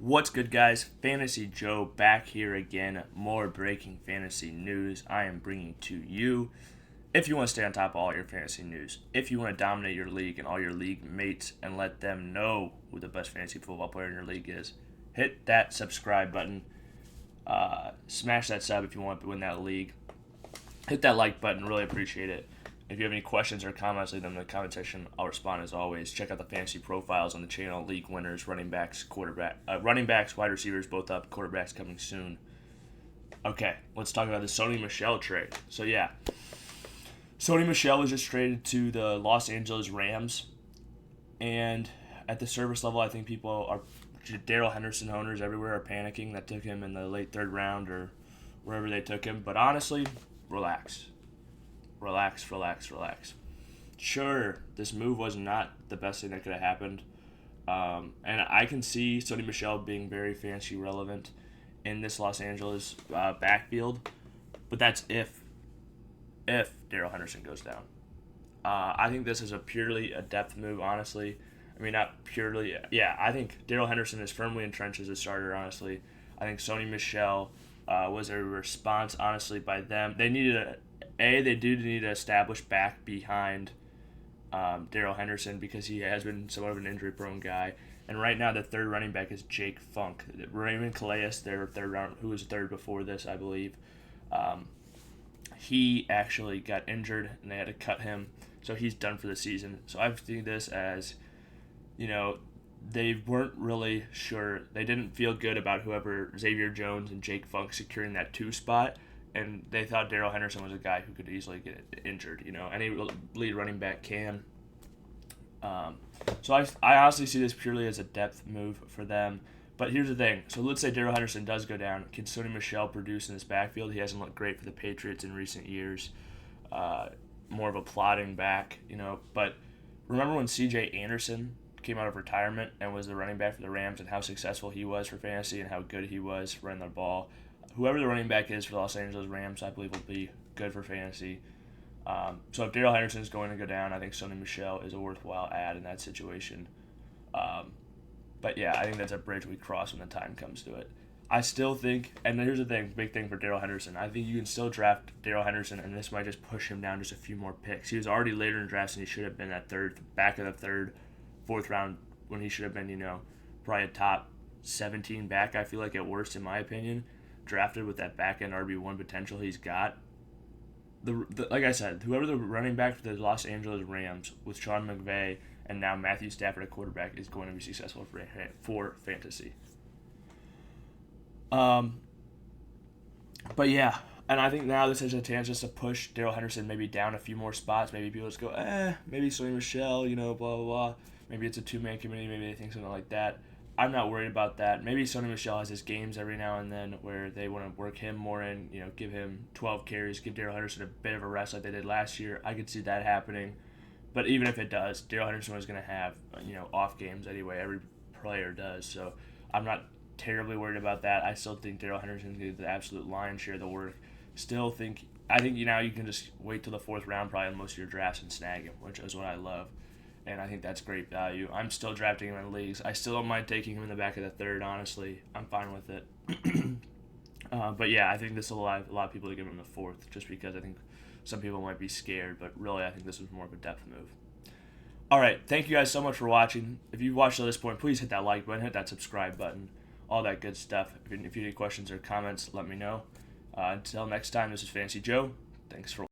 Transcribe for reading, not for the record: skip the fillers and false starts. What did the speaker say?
What's good, guys? Fantasy Joe back here again. More breaking fantasy news I am bringing to you. If you want to stay on top of all your fantasy news, if you want to dominate your league and all your league mates and let them know who the best fantasy football player in your league is, hit that subscribe button. Smash that sub if you want to win that league. Hit that like button. Really appreciate it. If you have any questions or comments, leave them in the comment section. I'll respond as always. Check out the fantasy profiles on the channel. League winners, running backs, wide receivers, both up. Quarterbacks coming soon. Okay, let's talk about the Sony Michel trade. So yeah, Sony Michel was just traded to the Los Angeles Rams, and at the service level, I think people are Darrell Henderson owners everywhere are panicking that took him in the late third round or wherever they took him. But honestly, relax. Sure, this move was not the best thing that could have happened. And I can see Sony Michel being very fantasy relevant in this Los Angeles backfield. But that's if Darrell Henderson goes down. I think this is purely a depth move, honestly. I mean, not purely. Yeah, I think Darrell Henderson is firmly entrenched as a starter, honestly. I think Sony Michel was a response, honestly, by them. They needed they do need to establish back behind Darrell Henderson because he has been somewhat of an injury-prone guy. And right now, the third running back is Jake Funk. Raymond Calais, their third round, who was third before this, I believe. He actually got injured, and they had to cut him, so he's done for the season. So I see this as, they weren't really sure. They didn't feel good about whoever Xavier Jones and Jake Funk securing that 2 spot. And they thought Darrell Henderson was a guy who could easily get injured. Any lead running back can. So I honestly see this purely as a depth move for them. But here's the thing. So let's say Darrell Henderson does go down. Can Sony Michel produce in this backfield? He hasn't looked great for the Patriots in recent years. More of a plodding back, But remember when C.J. Anderson came out of retirement and was the running back for the Rams and how successful he was for fantasy and how good he was running the ball? Whoever the running back is for the Los Angeles Rams, I believe will be good for fantasy. So if Darrell Henderson is going to go down, I think Sony Michel is a worthwhile add in that situation. But yeah, I think that's a bridge we cross when the time comes to it. I still think, and here's the thing, big thing for Darrell Henderson, I think you can still draft Darrell Henderson, and this might just push him down just a few more picks. He was already later in drafts, and he should have been at back of the third, fourth round, when he should have been, probably a top 17 back, I feel like, at worst, in my opinion. Drafted with that back-end RB1 potential he's got. Like I said, whoever the running back for the Los Angeles Rams with Sean McVay and now Matthew Stafford at quarterback is going to be successful for fantasy. But yeah, and I think now this has a chance just to push Darrell Henderson maybe down a few more spots. Maybe people just go, maybe Sony Michel, blah, blah, blah. Maybe it's a 2-man committee. Maybe they think something like that. I'm not worried about that. Maybe Sony Michel has his games every now and then where they want to work him more in, give him 12 carries, give Darrell Henderson a bit of a rest like they did last year. I could see that happening. But even if it does, Darrell Henderson is going to have, off games anyway. Every player does. So I'm not terribly worried about that. I still think Darrell Henderson is going to get the absolute lion's share of the work. I think now you can just wait till the fourth round probably on most of your drafts and snag him, which is what I love. And I think that's great value. I'm still drafting him in leagues. I still don't mind taking him in the back of the third, honestly. I'm fine with it. But yeah, I think this will allow a lot of people to give him the fourth just because I think some people might be scared. But really, I think this was more of a depth move. All right. Thank you guys so much for watching. If you've watched to this point, please hit that like button, hit that subscribe button, all that good stuff. If you have any questions or comments, let me know. Until next time, this is Fantasy Joe. Thanks for watching.